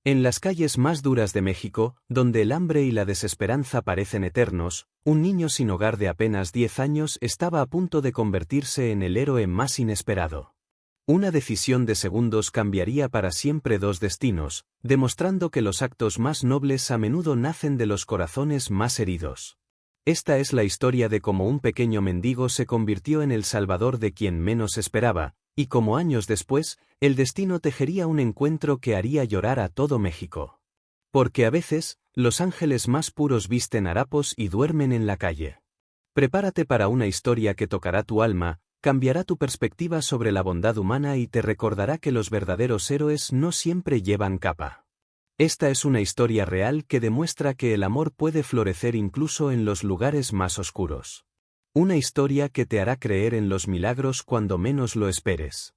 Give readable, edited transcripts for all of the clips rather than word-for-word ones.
En las calles más duras de México, donde el hambre y la desesperanza parecen eternos, un niño sin hogar de apenas 10 años estaba a punto de convertirse en el héroe más inesperado. Una decisión de segundos cambiaría para siempre dos destinos, demostrando que los actos más nobles a menudo nacen de los corazones más heridos. Esta es la historia de cómo un pequeño mendigo se convirtió en el salvador de quien menos esperaba, y cómo años después, el destino tejería un encuentro que haría llorar a todo México. Porque a veces, los ángeles más puros visten harapos y duermen en la calle. Prepárate para una historia que tocará tu alma, cambiará tu perspectiva sobre la bondad humana y te recordará que los verdaderos héroes no siempre llevan capa. Esta es una historia real que demuestra que el amor puede florecer incluso en los lugares más oscuros. Una historia que te hará creer en los milagros cuando menos lo esperes.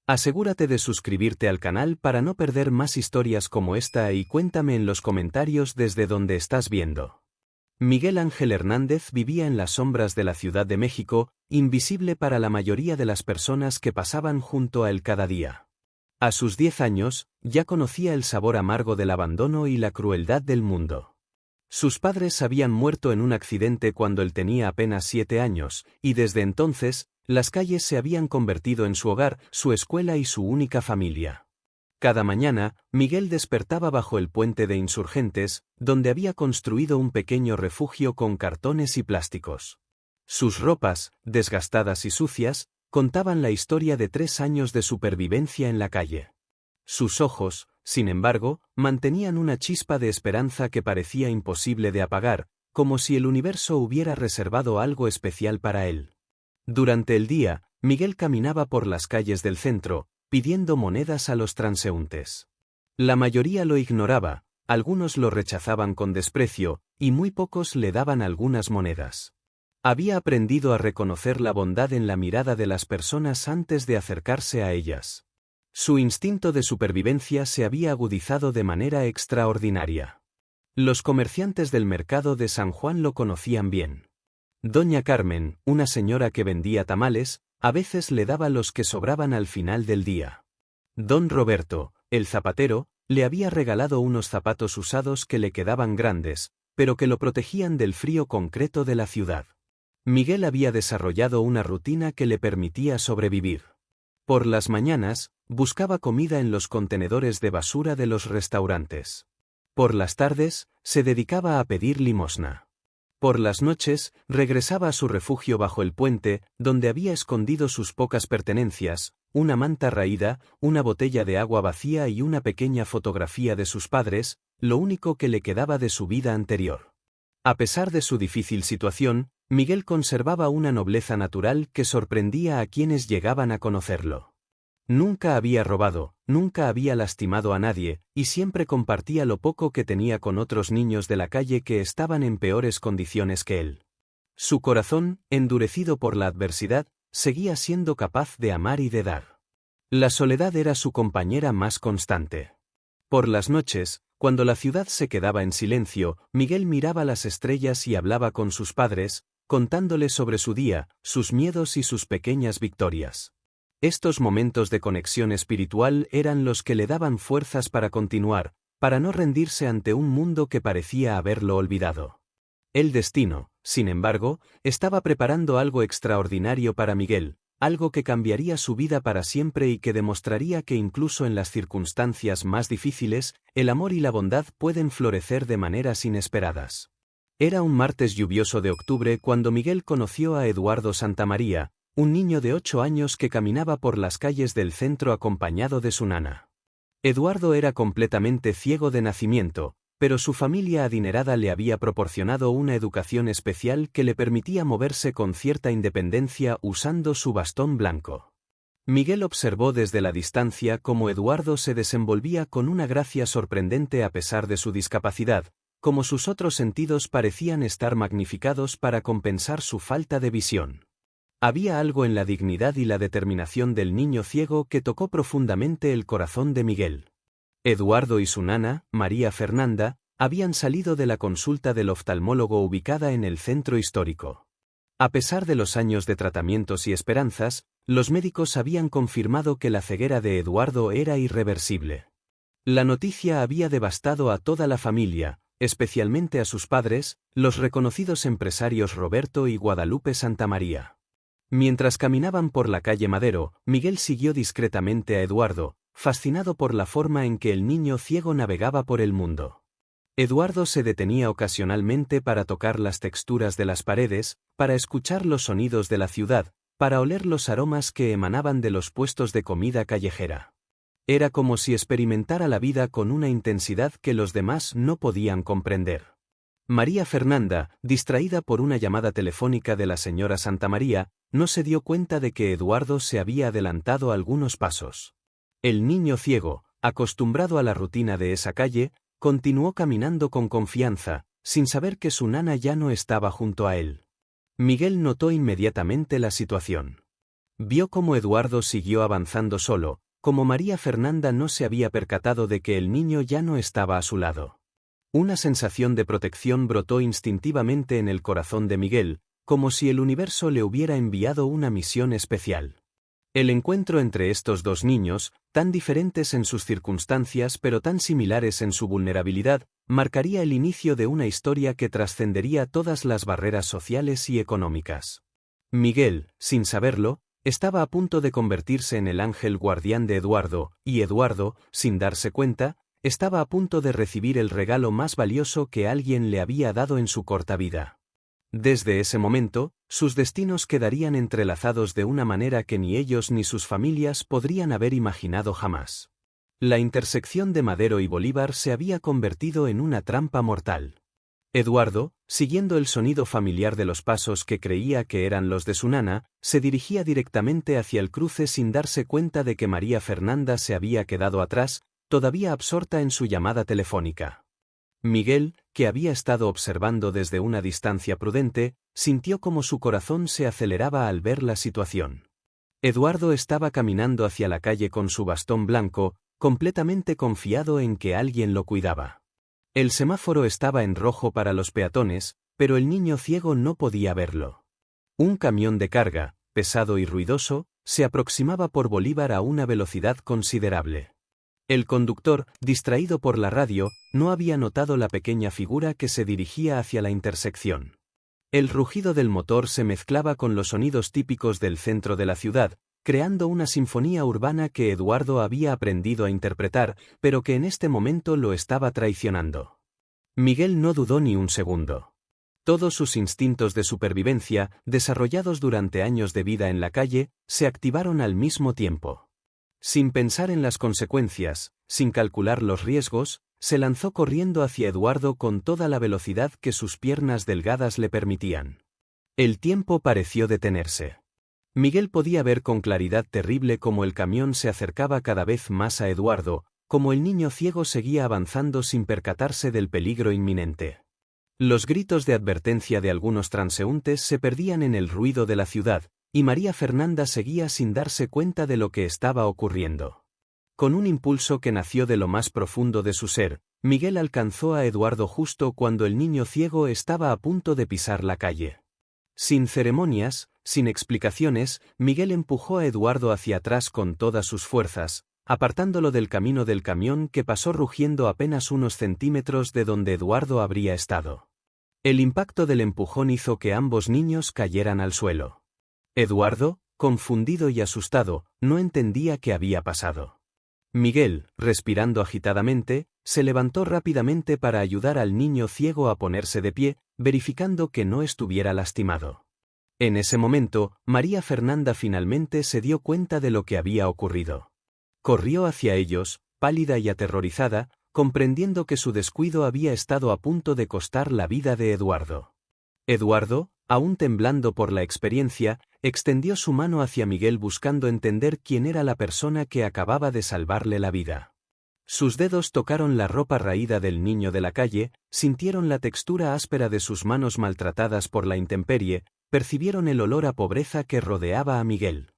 Asegúrate de suscribirte al canal para no perder más historias como esta y cuéntame en los comentarios desde donde estás viendo. Miguel Ángel Hernández vivía en las sombras de la Ciudad de México, invisible para la mayoría de las personas que pasaban junto a él cada día. A sus 10 años, ya conocía el sabor amargo del abandono y la crueldad del mundo. Sus padres habían muerto en un accidente cuando él tenía apenas 7 años, y desde entonces, las calles se habían convertido en su hogar, su escuela y su única familia. Cada mañana, Miguel despertaba bajo el puente de Insurgentes, donde había construido un pequeño refugio con cartones y plásticos. Sus ropas, desgastadas y sucias, contaban la historia de 3 años de supervivencia en la calle. Sus ojos, sin embargo, mantenían una chispa de esperanza que parecía imposible de apagar, como si el universo hubiera reservado algo especial para él. Durante el día, Miguel caminaba por las calles del centro, pidiendo monedas a los transeúntes. La mayoría lo ignoraba, algunos lo rechazaban con desprecio, y muy pocos le daban algunas monedas. Había aprendido a reconocer la bondad en la mirada de las personas antes de acercarse a ellas. Su instinto de supervivencia se había agudizado de manera extraordinaria. Los comerciantes del mercado de San Juan lo conocían bien. Doña Carmen, una señora que vendía tamales, a veces le daba los que sobraban al final del día. Don Roberto, el zapatero, le había regalado unos zapatos usados que le quedaban grandes, pero que lo protegían del frío concreto de la ciudad. Miguel había desarrollado una rutina que le permitía sobrevivir. Por las mañanas, buscaba comida en los contenedores de basura de los restaurantes. Por las tardes, se dedicaba a pedir limosna. Por las noches, regresaba a su refugio bajo el puente, donde había escondido sus pocas pertenencias, una manta raída, una botella de agua vacía y una pequeña fotografía de sus padres, lo único que le quedaba de su vida anterior. A pesar de su difícil situación, Miguel conservaba una nobleza natural que sorprendía a quienes llegaban a conocerlo. Nunca había robado, nunca había lastimado a nadie, y siempre compartía lo poco que tenía con otros niños de la calle que estaban en peores condiciones que él. Su corazón, endurecido por la adversidad, seguía siendo capaz de amar y de dar. La soledad era su compañera más constante. Por las noches, cuando la ciudad se quedaba en silencio, Miguel miraba las estrellas y hablaba con sus padres, contándoles sobre su día, sus miedos y sus pequeñas victorias. Estos momentos de conexión espiritual eran los que le daban fuerzas para continuar, para no rendirse ante un mundo que parecía haberlo olvidado. El destino, sin embargo, estaba preparando algo extraordinario para Miguel, algo que cambiaría su vida para siempre y que demostraría que incluso en las circunstancias más difíciles, el amor y la bondad pueden florecer de maneras inesperadas. Era un martes lluvioso de octubre cuando Miguel conoció a Eduardo Santamaría, un niño de 8 años que caminaba por las calles del centro acompañado de su nana. Eduardo era completamente ciego de nacimiento, pero su familia adinerada le había proporcionado una educación especial que le permitía moverse con cierta independencia usando su bastón blanco. Miguel observó desde la distancia cómo Eduardo se desenvolvía con una gracia sorprendente a pesar de su discapacidad, como sus otros sentidos parecían estar magnificados para compensar su falta de visión. Había algo en la dignidad y la determinación del niño ciego que tocó profundamente el corazón de Miguel. Eduardo y su nana, María Fernanda, habían salido de la consulta del oftalmólogo ubicada en el centro histórico. A pesar de los años de tratamientos y esperanzas, los médicos habían confirmado que la ceguera de Eduardo era irreversible. La noticia había devastado a toda la familia, especialmente a sus padres, los reconocidos empresarios Roberto y Guadalupe Santamaría. Mientras caminaban por la calle Madero, Miguel siguió discretamente a Eduardo, fascinado por la forma en que el niño ciego navegaba por el mundo. Eduardo se detenía ocasionalmente para tocar las texturas de las paredes, para escuchar los sonidos de la ciudad, para oler los aromas que emanaban de los puestos de comida callejera. Era como si experimentara la vida con una intensidad que los demás no podían comprender. María Fernanda, distraída por una llamada telefónica de la señora Santamaría, no se dio cuenta de que Eduardo se había adelantado algunos pasos. El niño ciego, acostumbrado a la rutina de esa calle, continuó caminando con confianza, sin saber que su nana ya no estaba junto a él. Miguel notó inmediatamente la situación. Vio cómo Eduardo siguió avanzando solo, como María Fernanda no se había percatado de que el niño ya no estaba a su lado. Una sensación de protección brotó instintivamente en el corazón de Miguel, como si el universo le hubiera enviado una misión especial. El encuentro entre estos dos niños, tan diferentes en sus circunstancias pero tan similares en su vulnerabilidad, marcaría el inicio de una historia que trascendería todas las barreras sociales y económicas. Miguel, sin saberlo, estaba a punto de convertirse en el ángel guardián de Eduardo, y Eduardo, sin darse cuenta, estaba a punto de recibir el regalo más valioso que alguien le había dado en su corta vida. Desde ese momento, sus destinos quedarían entrelazados de una manera que ni ellos ni sus familias podrían haber imaginado jamás. La intersección de Madero y Bolívar se había convertido en una trampa mortal. Eduardo, siguiendo el sonido familiar de los pasos que creía que eran los de su nana, se dirigía directamente hacia el cruce sin darse cuenta de que María Fernanda se había quedado atrás, todavía absorta en su llamada telefónica. Miguel, que había estado observando desde una distancia prudente, sintió como su corazón se aceleraba al ver la situación. Eduardo estaba caminando hacia la calle con su bastón blanco, completamente confiado en que alguien lo cuidaba. El semáforo estaba en rojo para los peatones, pero el niño ciego no podía verlo. Un camión de carga, pesado y ruidoso, se aproximaba por Bolívar a una velocidad considerable. El conductor, distraído por la radio, no había notado la pequeña figura que se dirigía hacia la intersección. El rugido del motor se mezclaba con los sonidos típicos del centro de la ciudad, creando una sinfonía urbana que Eduardo había aprendido a interpretar, pero que en este momento lo estaba traicionando. Miguel no dudó ni un segundo. Todos sus instintos de supervivencia, desarrollados durante años de vida en la calle, se activaron al mismo tiempo. Sin pensar en las consecuencias, sin calcular los riesgos, se lanzó corriendo hacia Eduardo con toda la velocidad que sus piernas delgadas le permitían. El tiempo pareció detenerse. Miguel podía ver con claridad terrible cómo el camión se acercaba cada vez más a Eduardo, cómo el niño ciego seguía avanzando sin percatarse del peligro inminente. Los gritos de advertencia de algunos transeúntes se perdían en el ruido de la ciudad, y María Fernanda seguía sin darse cuenta de lo que estaba ocurriendo. Con un impulso que nació de lo más profundo de su ser, Miguel alcanzó a Eduardo justo cuando el niño ciego estaba a punto de pisar la calle. Sin ceremonias, sin explicaciones, Miguel empujó a Eduardo hacia atrás con todas sus fuerzas, apartándolo del camino del camión que pasó rugiendo apenas unos centímetros de donde Eduardo habría estado. El impacto del empujón hizo que ambos niños cayeran al suelo. Eduardo, confundido y asustado, no entendía qué había pasado. Miguel, respirando agitadamente, se levantó rápidamente para ayudar al niño ciego a ponerse de pie, verificando que no estuviera lastimado. En ese momento, María Fernanda finalmente se dio cuenta de lo que había ocurrido. Corrió hacia ellos, pálida y aterrorizada, comprendiendo que su descuido había estado a punto de costar la vida de Eduardo. Eduardo, aún temblando por la experiencia, extendió su mano hacia Miguel buscando entender quién era la persona que acababa de salvarle la vida. Sus dedos tocaron la ropa raída del niño de la calle, sintieron la textura áspera de sus manos maltratadas por la intemperie, percibieron el olor a pobreza que rodeaba a Miguel.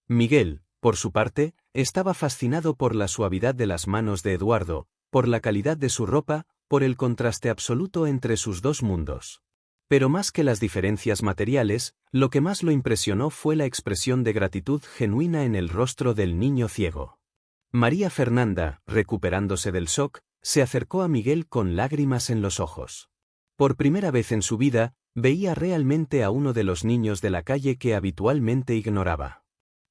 Miguel, por su parte, estaba fascinado por la suavidad de las manos de Eduardo, por la calidad de su ropa, por el contraste absoluto entre sus dos mundos. Pero más que las diferencias materiales, lo que más lo impresionó fue la expresión de gratitud genuina en el rostro del niño ciego. María Fernanda, recuperándose del shock, se acercó a Miguel con lágrimas en los ojos. Por primera vez en su vida, veía realmente a uno de los niños de la calle que habitualmente ignoraba.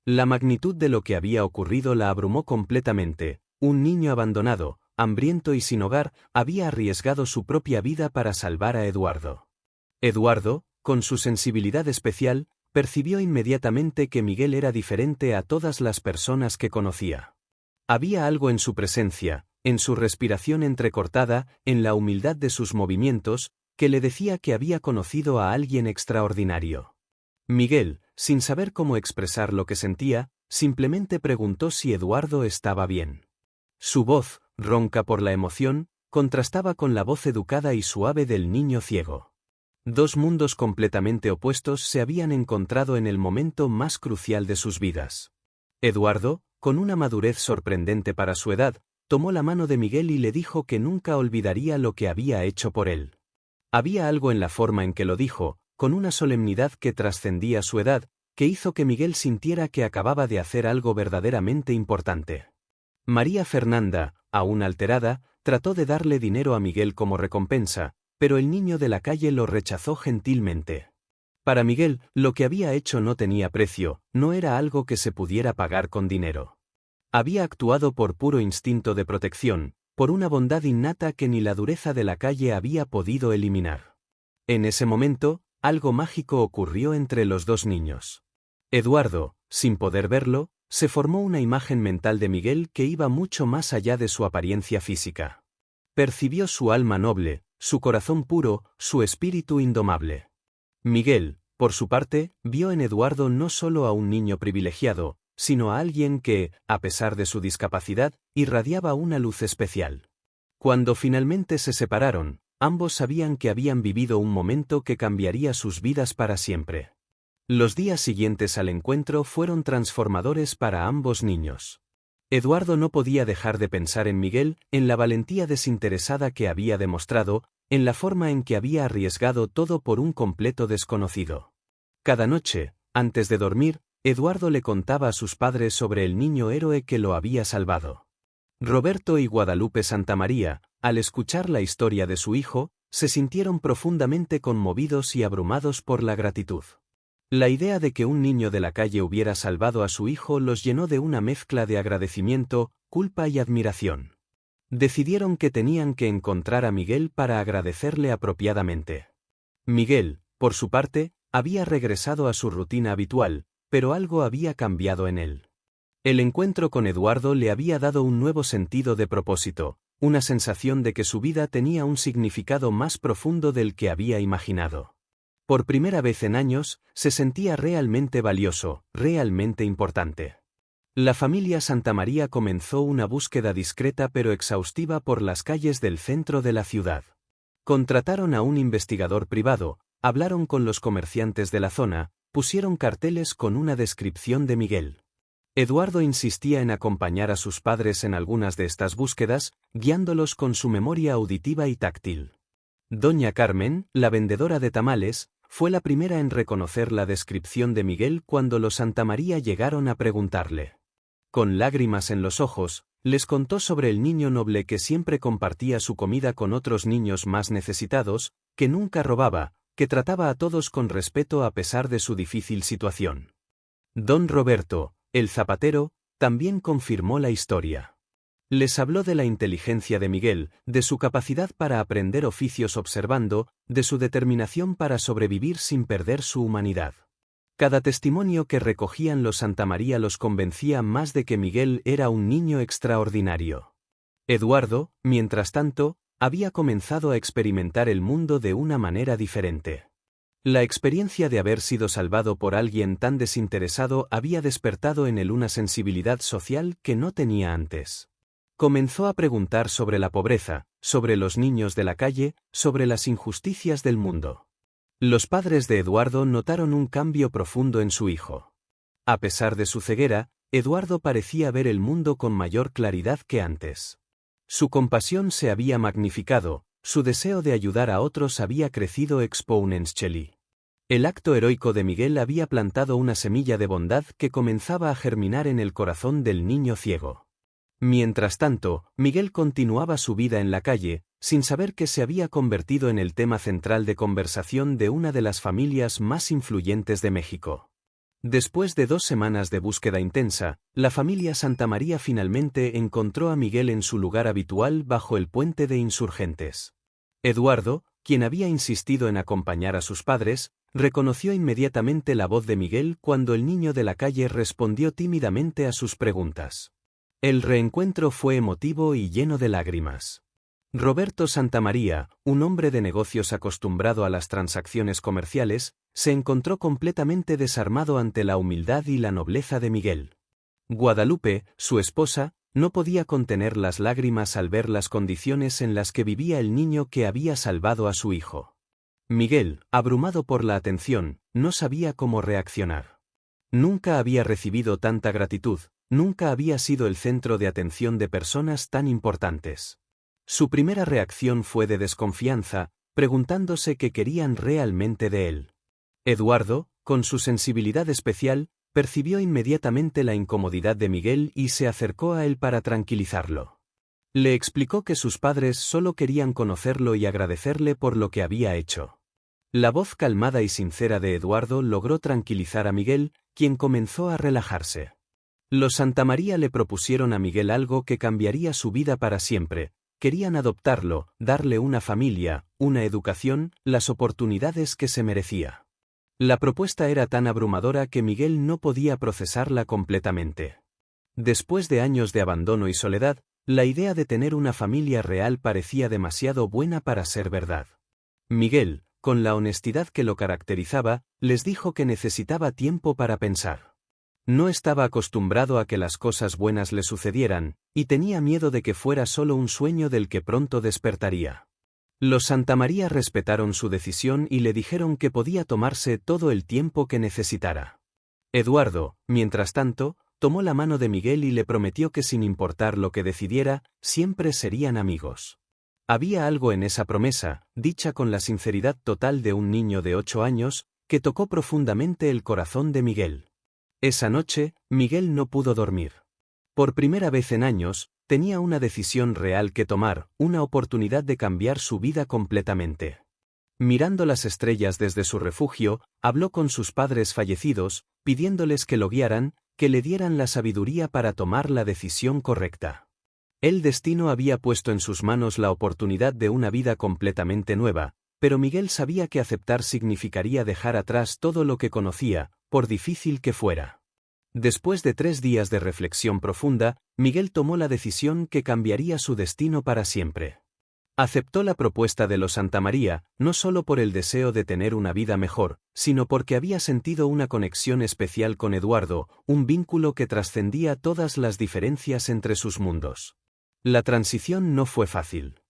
La magnitud de lo que había ocurrido la abrumó completamente. Un niño abandonado, hambriento y sin hogar, había arriesgado su propia vida para salvar a Eduardo. Eduardo, con su sensibilidad especial, percibió inmediatamente que Miguel era diferente a todas las personas que conocía. Había algo en su presencia, en su respiración entrecortada, en la humildad de sus movimientos, que le decía que había conocido a alguien extraordinario. Miguel, sin saber cómo expresar lo que sentía, simplemente preguntó si Eduardo estaba bien. Su voz, ronca por la emoción, contrastaba con la voz educada y suave del niño ciego. Dos mundos completamente opuestos se habían encontrado en el momento más crucial de sus vidas. Eduardo, con una madurez sorprendente para su edad, tomó la mano de Miguel y le dijo que nunca olvidaría lo que había hecho por él. Había algo en la forma en que lo dijo, con una solemnidad que trascendía su edad, que hizo que Miguel sintiera que acababa de hacer algo verdaderamente importante. María Fernanda, aún alterada, trató de darle dinero a Miguel como recompensa, pero el niño de la calle lo rechazó gentilmente. Para Miguel, lo que había hecho no tenía precio, no era algo que se pudiera pagar con dinero. Había actuado por puro instinto de protección, por una bondad innata que ni la dureza de la calle había podido eliminar. En ese momento, algo mágico ocurrió entre los dos niños. Eduardo, sin poder verlo, se formó una imagen mental de Miguel que iba mucho más allá de su apariencia física. Percibió su alma noble, su corazón puro, su espíritu indomable. Miguel, por su parte, vio en Eduardo no solo a un niño privilegiado, sino a alguien que, a pesar de su discapacidad, irradiaba una luz especial. Cuando finalmente se separaron, ambos sabían que habían vivido un momento que cambiaría sus vidas para siempre. Los días siguientes al encuentro fueron transformadores para ambos niños. Eduardo no podía dejar de pensar en Miguel, en la valentía desinteresada que había demostrado, en la forma en que había arriesgado todo por un completo desconocido. Cada noche, antes de dormir, Eduardo le contaba a sus padres sobre el niño héroe que lo había salvado. Roberto y Guadalupe Santamaría, al escuchar la historia de su hijo, se sintieron profundamente conmovidos y abrumados por la gratitud. La idea de que un niño de la calle hubiera salvado a su hijo los llenó de una mezcla de agradecimiento, culpa y admiración. Decidieron que tenían que encontrar a Miguel para agradecerle apropiadamente. Miguel, por su parte, había regresado a su rutina habitual, pero algo había cambiado en él. El encuentro con Eduardo le había dado un nuevo sentido de propósito, una sensación de que su vida tenía un significado más profundo del que había imaginado. Por primera vez en años, se sentía realmente valioso, realmente importante. La familia Santamaría comenzó una búsqueda discreta pero exhaustiva por las calles del centro de la ciudad. Contrataron a un investigador privado, hablaron con los comerciantes de la zona, pusieron carteles con una descripción de Miguel. Eduardo insistía en acompañar a sus padres en algunas de estas búsquedas, guiándolos con su memoria auditiva y táctil. Doña Carmen, la vendedora de tamales, fue la primera en reconocer la descripción de Miguel cuando los Santamaría llegaron a preguntarle. Con lágrimas en los ojos, les contó sobre el niño noble que siempre compartía su comida con otros niños más necesitados, que nunca robaba, que trataba a todos con respeto a pesar de su difícil situación. Don Roberto, el zapatero, también confirmó la historia. Les habló de la inteligencia de Miguel, de su capacidad para aprender oficios observando, de su determinación para sobrevivir sin perder su humanidad. Cada testimonio que recogían los Santamaría los convencía más de que Miguel era un niño extraordinario. Eduardo, mientras tanto, había comenzado a experimentar el mundo de una manera diferente. La experiencia de haber sido salvado por alguien tan desinteresado había despertado en él una sensibilidad social que no tenía antes. Comenzó a preguntar sobre la pobreza, sobre los niños de la calle, sobre las injusticias del mundo. Los padres de Eduardo notaron un cambio profundo en su hijo. A pesar de su ceguera, Eduardo parecía ver el mundo con mayor claridad que antes. Su compasión se había magnificado, su deseo de ayudar a otros había crecido exponencialmente. El acto heroico de Miguel había plantado una semilla de bondad que comenzaba a germinar en el corazón del niño ciego. Mientras tanto, Miguel continuaba su vida en la calle, sin saber que se había convertido en el tema central de conversación de una de las familias más influyentes de México. Después de 2 semanas de búsqueda intensa, la familia Santamaría finalmente encontró a Miguel en su lugar habitual bajo el puente de Insurgentes. Eduardo, quien había insistido en acompañar a sus padres, reconoció inmediatamente la voz de Miguel cuando el niño de la calle respondió tímidamente a sus preguntas. El reencuentro fue emotivo y lleno de lágrimas. Roberto Santamaría, un hombre de negocios acostumbrado a las transacciones comerciales, se encontró completamente desarmado ante la humildad y la nobleza de Miguel. Guadalupe, su esposa, no podía contener las lágrimas al ver las condiciones en las que vivía el niño que había salvado a su hijo. Miguel, abrumado por la atención, no sabía cómo reaccionar. Nunca había recibido tanta gratitud, nunca había sido el centro de atención de personas tan importantes. Su primera reacción fue de desconfianza, preguntándose qué querían realmente de él. Eduardo, con su sensibilidad especial, percibió inmediatamente la incomodidad de Miguel y se acercó a él para tranquilizarlo. Le explicó que sus padres solo querían conocerlo y agradecerle por lo que había hecho. La voz calmada y sincera de Eduardo logró tranquilizar a Miguel, quien comenzó a relajarse. Los Santamaría le propusieron a Miguel algo que cambiaría su vida para siempre. Querían adoptarlo, darle una familia, una educación, las oportunidades que se merecía. La propuesta era tan abrumadora que Miguel no podía procesarla completamente. Después de años de abandono y soledad, la idea de tener una familia real parecía demasiado buena para ser verdad. Miguel, con la honestidad que lo caracterizaba, les dijo que necesitaba tiempo para pensar. No estaba acostumbrado a que las cosas buenas le sucedieran, y tenía miedo de que fuera solo un sueño del que pronto despertaría. Los Santamaría respetaron su decisión y le dijeron que podía tomarse todo el tiempo que necesitara. Eduardo, mientras tanto, tomó la mano de Miguel y le prometió que sin importar lo que decidiera, siempre serían amigos. Había algo en esa promesa, dicha con la sinceridad total de un niño de 8 años, que tocó profundamente el corazón de Miguel. Esa noche, Miguel no pudo dormir. Por primera vez en años, tenía una decisión real que tomar, una oportunidad de cambiar su vida completamente. Mirando las estrellas desde su refugio, habló con sus padres fallecidos, pidiéndoles que lo guiaran, que le dieran la sabiduría para tomar la decisión correcta. El destino había puesto en sus manos la oportunidad de una vida completamente nueva, pero Miguel sabía que aceptar significaría dejar atrás todo lo que conocía, por difícil que fuera. Después de 3 días de reflexión profunda, Miguel tomó la decisión que cambiaría su destino para siempre. Aceptó la propuesta de los Santamaría, no solo por el deseo de tener una vida mejor, sino porque había sentido una conexión especial con Eduardo, un vínculo que trascendía todas las diferencias entre sus mundos. La transición no fue fácil.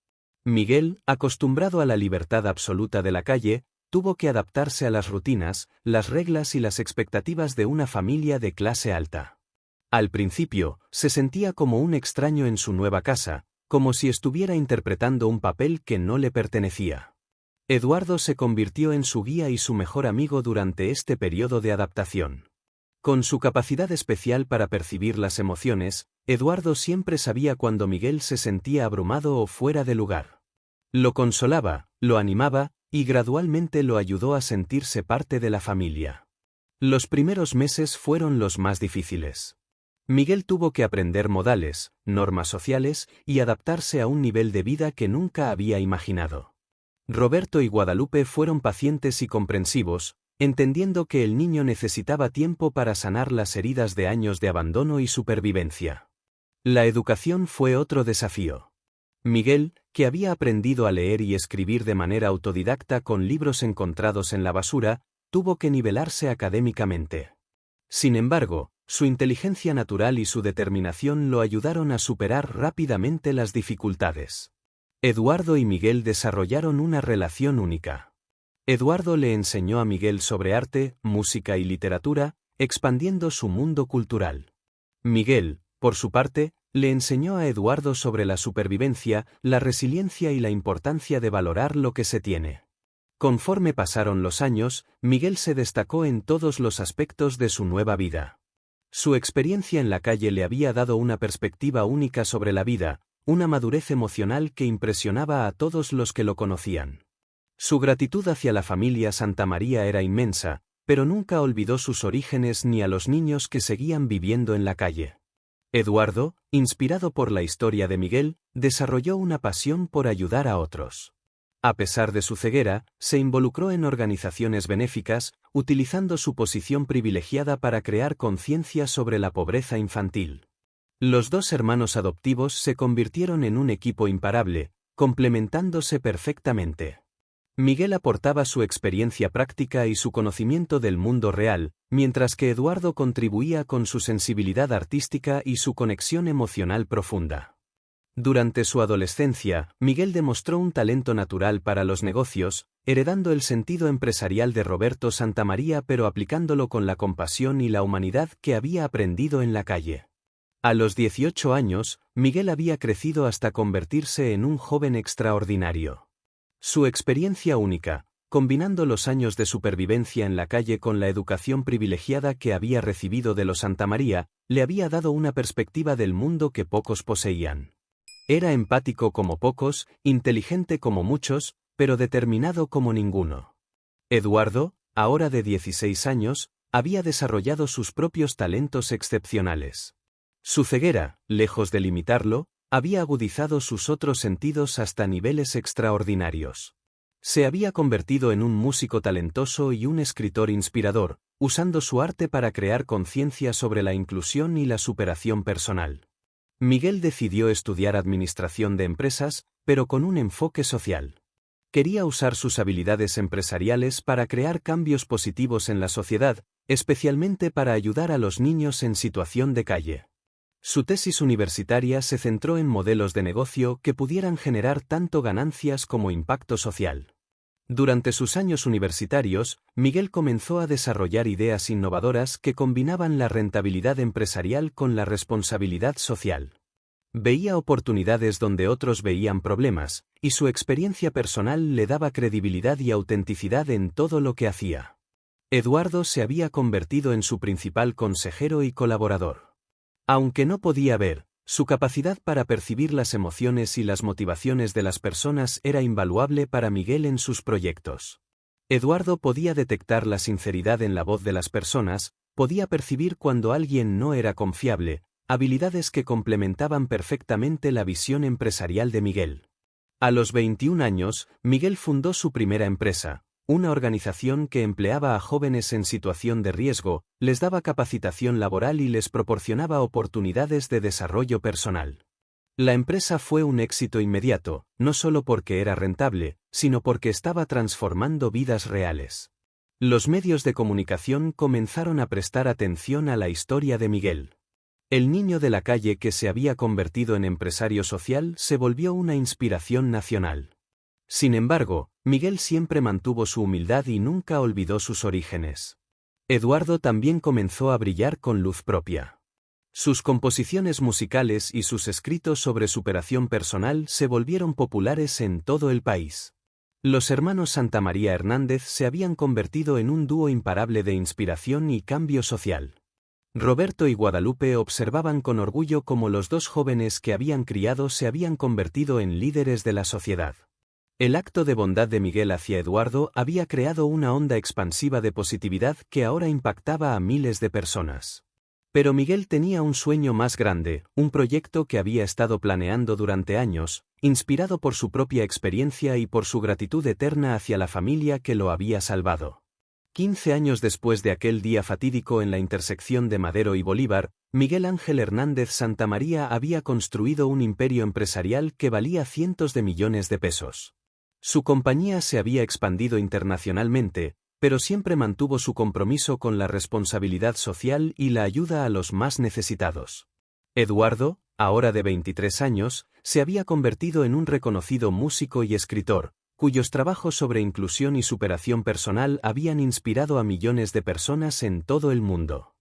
Miguel, acostumbrado a la libertad absoluta de la calle, tuvo que adaptarse a las rutinas, las reglas y las expectativas de una familia de clase alta. Al principio, se sentía como un extraño en su nueva casa, como si estuviera interpretando un papel que no le pertenecía. Eduardo se convirtió en su guía y su mejor amigo durante este periodo de adaptación. Con su capacidad especial para percibir las emociones, Eduardo siempre sabía cuando Miguel se sentía abrumado o fuera de lugar. Lo consolaba, lo animaba, y gradualmente lo ayudó a sentirse parte de la familia. Los primeros meses fueron los más difíciles. Miguel tuvo que aprender modales, normas sociales y adaptarse a un nivel de vida que nunca había imaginado. Roberto y Guadalupe fueron pacientes y comprensivos, entendiendo que el niño necesitaba tiempo para sanar las heridas de años de abandono y supervivencia. La educación fue otro desafío. Miguel, que había aprendido a leer y escribir de manera autodidacta con libros encontrados en la basura, tuvo que nivelarse académicamente. Sin embargo, su inteligencia natural y su determinación lo ayudaron a superar rápidamente las dificultades. Eduardo y Miguel desarrollaron una relación única. Eduardo le enseñó a Miguel sobre arte, música y literatura, expandiendo su mundo cultural. Miguel, por su parte, le enseñó a Eduardo sobre la supervivencia, la resiliencia y la importancia de valorar lo que se tiene. Conforme pasaron los años, Miguel se destacó en todos los aspectos de su nueva vida. Su experiencia en la calle le había dado una perspectiva única sobre la vida, una madurez emocional que impresionaba a todos los que lo conocían. Su gratitud hacia la familia Santamaría era inmensa, pero nunca olvidó sus orígenes ni a los niños que seguían viviendo en la calle. Eduardo, inspirado por la historia de Miguel, desarrolló una pasión por ayudar a otros. A pesar de su ceguera, se involucró en organizaciones benéficas, utilizando su posición privilegiada para crear conciencia sobre la pobreza infantil. Los dos hermanos adoptivos se convirtieron en un equipo imparable, complementándose perfectamente. Miguel aportaba su experiencia práctica y su conocimiento del mundo real, mientras que Eduardo contribuía con su sensibilidad artística y su conexión emocional profunda. Durante su adolescencia, Miguel demostró un talento natural para los negocios, heredando el sentido empresarial de Roberto Santamaría pero aplicándolo con la compasión y la humanidad que había aprendido en la calle. A los 18 años, Miguel había crecido hasta convertirse en un joven extraordinario. Su experiencia única, combinando los años de supervivencia en la calle con la educación privilegiada que había recibido de los Santamaría, le había dado una perspectiva del mundo que pocos poseían. Era empático como pocos, inteligente como muchos, pero determinado como ninguno. Eduardo, ahora de 16 años, había desarrollado sus propios talentos excepcionales. Su ceguera, lejos de limitarlo, había agudizado sus otros sentidos hasta niveles extraordinarios. Se había convertido en un músico talentoso y un escritor inspirador, usando su arte para crear conciencia sobre la inclusión y la superación personal. Miguel decidió estudiar administración de empresas, pero con un enfoque social. Quería usar sus habilidades empresariales para crear cambios positivos en la sociedad, especialmente para ayudar a los niños en situación de calle. Su tesis universitaria se centró en modelos de negocio que pudieran generar tanto ganancias como impacto social. Durante sus años universitarios, Miguel comenzó a desarrollar ideas innovadoras que combinaban la rentabilidad empresarial con la responsabilidad social. Veía oportunidades donde otros veían problemas, y su experiencia personal le daba credibilidad y autenticidad en todo lo que hacía. Eduardo se había convertido en su principal consejero y colaborador. Aunque no podía ver, su capacidad para percibir las emociones y las motivaciones de las personas era invaluable para Miguel en sus proyectos. Eduardo podía detectar la sinceridad en la voz de las personas, podía percibir cuando alguien no era confiable, habilidades que complementaban perfectamente la visión empresarial de Miguel. A los 21 años, Miguel fundó su primera empresa, una organización que empleaba a jóvenes en situación de riesgo, les daba capacitación laboral y les proporcionaba oportunidades de desarrollo personal. La empresa fue un éxito inmediato, no solo porque era rentable, sino porque estaba transformando vidas reales. Los medios de comunicación comenzaron a prestar atención a la historia de Miguel. El niño de la calle que se había convertido en empresario social se volvió una inspiración nacional. Sin embargo, Miguel siempre mantuvo su humildad y nunca olvidó sus orígenes. Eduardo también comenzó a brillar con luz propia. Sus composiciones musicales y sus escritos sobre superación personal se volvieron populares en todo el país. Los hermanos Santamaría Hernández se habían convertido en un dúo imparable de inspiración y cambio social. Roberto y Guadalupe observaban con orgullo cómo los dos jóvenes que habían criado se habían convertido en líderes de la sociedad. El acto de bondad de Miguel hacia Eduardo había creado una onda expansiva de positividad que ahora impactaba a miles de personas. Pero Miguel tenía un sueño más grande, un proyecto que había estado planeando durante años, inspirado por su propia experiencia y por su gratitud eterna hacia la familia que lo había salvado. 15 años después de aquel día fatídico en la intersección de Madero y Bolívar, Miguel Ángel Hernández Santamaría había construido un imperio empresarial que valía cientos de millones de pesos. Su compañía se había expandido internacionalmente, pero siempre mantuvo su compromiso con la responsabilidad social y la ayuda a los más necesitados. Eduardo, ahora de 23 años, se había convertido en un reconocido músico y escritor, cuyos trabajos sobre inclusión y superación personal habían inspirado a millones de personas en todo el mundo.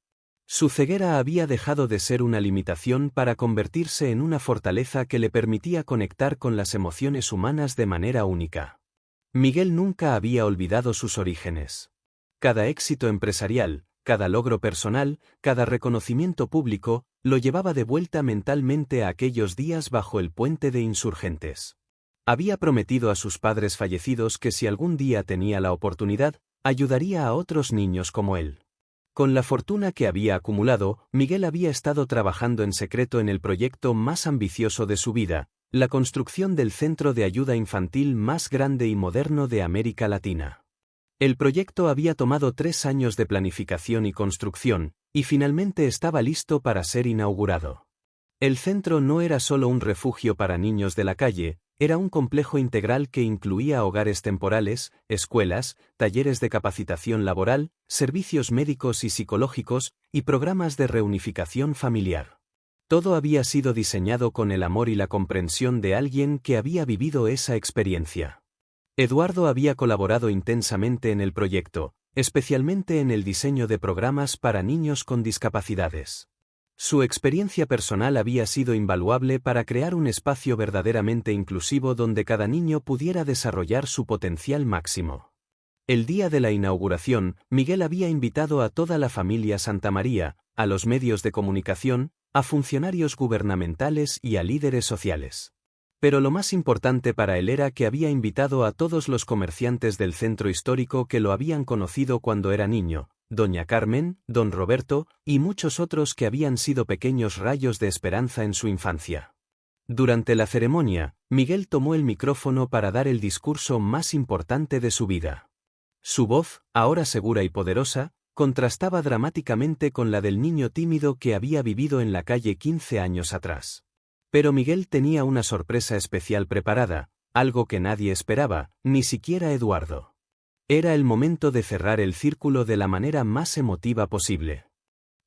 Su ceguera había dejado de ser una limitación para convertirse en una fortaleza que le permitía conectar con las emociones humanas de manera única. Miguel nunca había olvidado sus orígenes. Cada éxito empresarial, cada logro personal, cada reconocimiento público, lo llevaba de vuelta mentalmente a aquellos días bajo el puente de Insurgentes. Había prometido a sus padres fallecidos que si algún día tenía la oportunidad, ayudaría a otros niños como él. Con la fortuna que había acumulado, Miguel había estado trabajando en secreto en el proyecto más ambicioso de su vida, la construcción del centro de ayuda infantil más grande y moderno de América Latina. El proyecto había tomado 3 años de planificación y construcción, y finalmente estaba listo para ser inaugurado. El centro no era solo un refugio para niños de la calle, era un complejo integral que incluía hogares temporales, escuelas, talleres de capacitación laboral, servicios médicos y psicológicos, y programas de reunificación familiar. Todo había sido diseñado con el amor y la comprensión de alguien que había vivido esa experiencia. Eduardo había colaborado intensamente en el proyecto, especialmente en el diseño de programas para niños con discapacidades. Su experiencia personal había sido invaluable para crear un espacio verdaderamente inclusivo donde cada niño pudiera desarrollar su potencial máximo. El día de la inauguración, Miguel había invitado a toda la familia Santamaría, a los medios de comunicación, a funcionarios gubernamentales y a líderes sociales. Pero lo más importante para él era que había invitado a todos los comerciantes del centro histórico que lo habían conocido cuando era niño, doña Carmen, don Roberto, y muchos otros que habían sido pequeños rayos de esperanza en su infancia. Durante la ceremonia, Miguel tomó el micrófono para dar el discurso más importante de su vida. Su voz, ahora segura y poderosa, contrastaba dramáticamente con la del niño tímido que había vivido en la calle 15 años atrás. Pero Miguel tenía una sorpresa especial preparada, algo que nadie esperaba, ni siquiera Eduardo. Era el momento de cerrar el círculo de la manera más emotiva posible.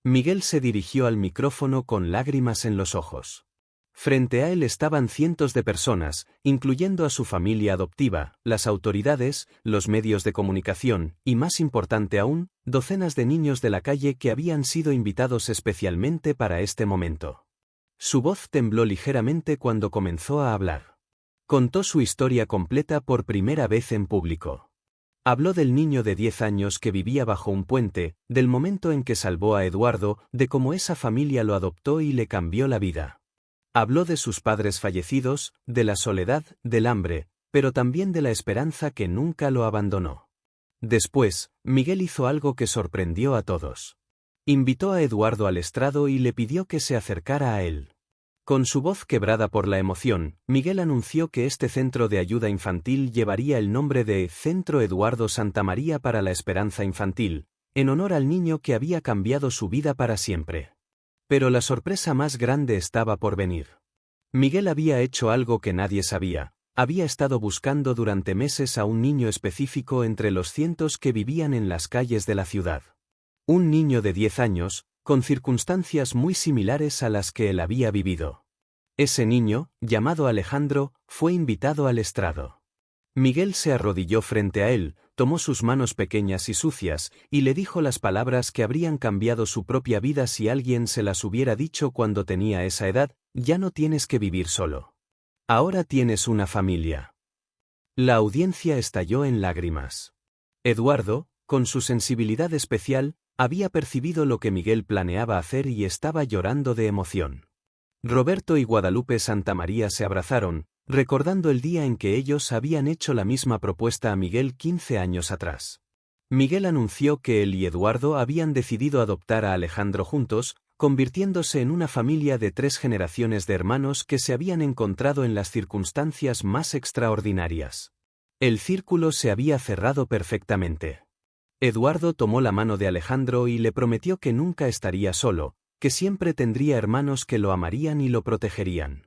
Miguel se dirigió al micrófono con lágrimas en los ojos. Frente a él estaban cientos de personas, incluyendo a su familia adoptiva, las autoridades, los medios de comunicación, y más importante aún, docenas de niños de la calle que habían sido invitados especialmente para este momento. Su voz tembló ligeramente cuando comenzó a hablar. Contó su historia completa por primera vez en público. Habló del niño de 10 años que vivía bajo un puente, del momento en que salvó a Eduardo, de cómo esa familia lo adoptó y le cambió la vida. Habló de sus padres fallecidos, de la soledad, del hambre, pero también de la esperanza que nunca lo abandonó. Después, Miguel hizo algo que sorprendió a todos. Invitó a Eduardo al estrado y le pidió que se acercara a él. Con su voz quebrada por la emoción, Miguel anunció que este centro de ayuda infantil llevaría el nombre de Centro Eduardo Santamaría para la Esperanza Infantil, en honor al niño que había cambiado su vida para siempre. Pero la sorpresa más grande estaba por venir. Miguel había hecho algo que nadie sabía. Había estado buscando durante meses a un niño específico entre los cientos que vivían en las calles de la ciudad. Un niño de 10 años, con circunstancias muy similares a las que él había vivido. Ese niño, llamado Alejandro, fue invitado al estrado. Miguel se arrodilló frente a él, tomó sus manos pequeñas y sucias, y le dijo las palabras que habrían cambiado su propia vida si alguien se las hubiera dicho cuando tenía esa edad: ya no tienes que vivir solo. Ahora tienes una familia. La audiencia estalló en lágrimas. Eduardo, con su sensibilidad especial, había percibido lo que Miguel planeaba hacer y estaba llorando de emoción. Roberto y Guadalupe Santamaría se abrazaron, recordando el día en que ellos habían hecho la misma propuesta a Miguel 15 años atrás. Miguel anunció que él y Eduardo habían decidido adoptar a Alejandro juntos, convirtiéndose en una familia de 3 generaciones de hermanos que se habían encontrado en las circunstancias más extraordinarias. El círculo se había cerrado perfectamente. Eduardo tomó la mano de Alejandro y le prometió que nunca estaría solo, que siempre tendría hermanos que lo amarían y lo protegerían.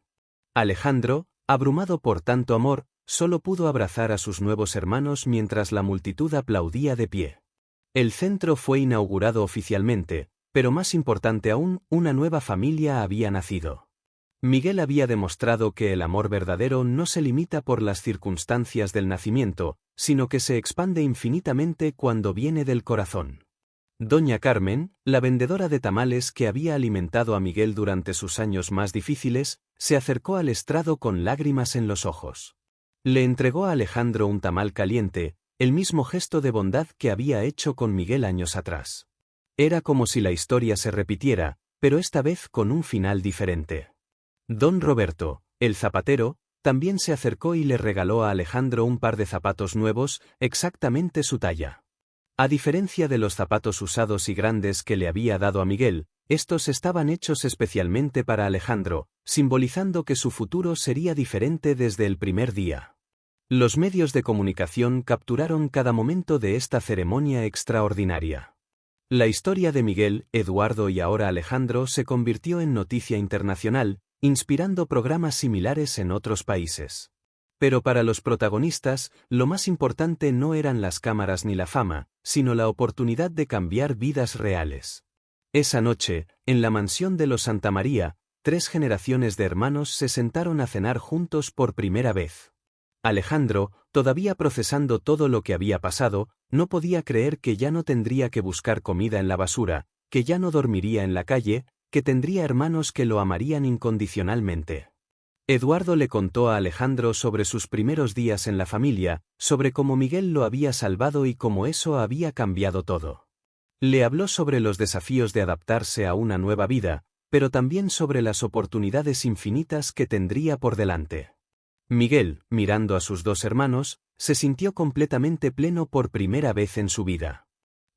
Alejandro, abrumado por tanto amor, solo pudo abrazar a sus nuevos hermanos mientras la multitud aplaudía de pie. El centro fue inaugurado oficialmente, pero más importante aún, una nueva familia había nacido. Miguel había demostrado que el amor verdadero no se limita por las circunstancias del nacimiento, sino que se expande infinitamente cuando viene del corazón. Doña Carmen, la vendedora de tamales que había alimentado a Miguel durante sus años más difíciles, se acercó al estrado con lágrimas en los ojos. Le entregó a Alejandro un tamal caliente, el mismo gesto de bondad que había hecho con Miguel años atrás. Era como si la historia se repitiera, pero esta vez con un final diferente. Don Roberto, el zapatero, también se acercó y le regaló a Alejandro un par de zapatos nuevos, exactamente su talla. A diferencia de los zapatos usados y grandes que le había dado a Miguel, estos estaban hechos especialmente para Alejandro, simbolizando que su futuro sería diferente desde el primer día. Los medios de comunicación capturaron cada momento de esta ceremonia extraordinaria. La historia de Miguel, Eduardo y ahora Alejandro se convirtió en noticia internacional, inspirando programas similares en otros países. Pero para los protagonistas, lo más importante no eran las cámaras ni la fama, sino la oportunidad de cambiar vidas reales. Esa noche, en la mansión de los Santamaría, 3 generaciones de hermanos se sentaron a cenar juntos por primera vez. Alejandro, todavía procesando todo lo que había pasado, no podía creer que ya no tendría que buscar comida en la basura, que ya no dormiría en la calle, que tendría hermanos que lo amarían incondicionalmente. Eduardo le contó a Alejandro sobre sus primeros días en la familia, sobre cómo Miguel lo había salvado y cómo eso había cambiado todo. Le habló sobre los desafíos de adaptarse a una nueva vida, pero también sobre las oportunidades infinitas que tendría por delante. Miguel, mirando a sus 2 hermanos, se sintió completamente pleno por primera vez en su vida.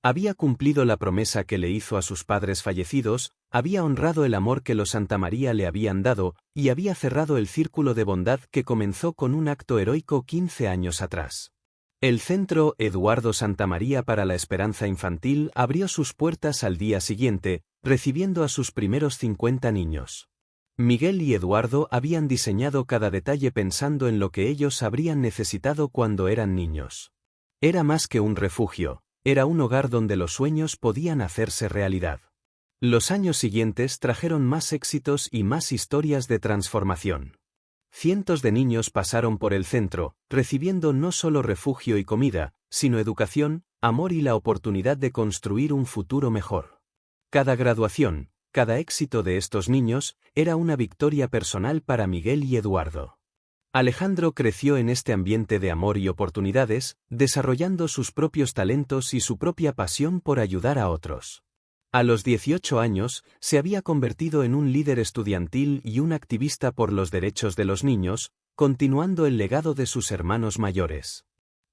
Había cumplido la promesa que le hizo a sus padres fallecidos, había honrado el amor que los Santamaría le habían dado, y había cerrado el círculo de bondad que comenzó con un acto heroico 15 años atrás. El Centro Eduardo Santamaría para la Esperanza Infantil abrió sus puertas al día siguiente, recibiendo a sus primeros 50 niños. Miguel y Eduardo habían diseñado cada detalle pensando en lo que ellos habrían necesitado cuando eran niños. Era más que un refugio, era un hogar donde los sueños podían hacerse realidad. Los años siguientes trajeron más éxitos y más historias de transformación. Cientos de niños pasaron por el centro, recibiendo no solo refugio y comida, sino educación, amor y la oportunidad de construir un futuro mejor. Cada graduación, cada éxito de estos niños, era una victoria personal para Miguel y Eduardo. Alejandro creció en este ambiente de amor y oportunidades, desarrollando sus propios talentos y su propia pasión por ayudar a otros. A los 18 años, se había convertido en un líder estudiantil y un activista por los derechos de los niños, continuando el legado de sus hermanos mayores.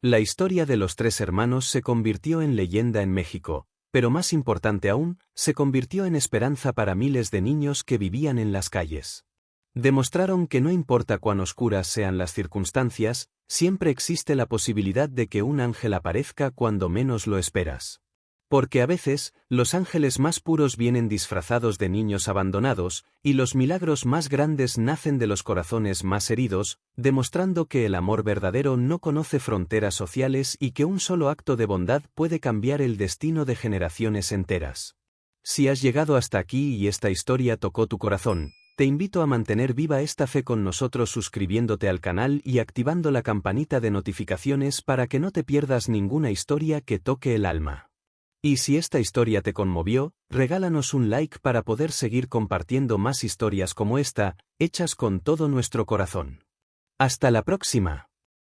La historia de los 3 hermanos se convirtió en leyenda en México, pero más importante aún, se convirtió en esperanza para miles de niños que vivían en las calles. Demostraron que no importa cuán oscuras sean las circunstancias, siempre existe la posibilidad de que un ángel aparezca cuando menos lo esperas. Porque a veces, los ángeles más puros vienen disfrazados de niños abandonados, y los milagros más grandes nacen de los corazones más heridos, demostrando que el amor verdadero no conoce fronteras sociales y que un solo acto de bondad puede cambiar el destino de generaciones enteras. Si has llegado hasta aquí y esta historia tocó tu corazón, te invito a mantener viva esta fe con nosotros suscribiéndote al canal y activando la campanita de notificaciones para que no te pierdas ninguna historia que toque el alma. Y si esta historia te conmovió, regálanos un like para poder seguir compartiendo más historias como esta, hechas con todo nuestro corazón. ¡Hasta la próxima!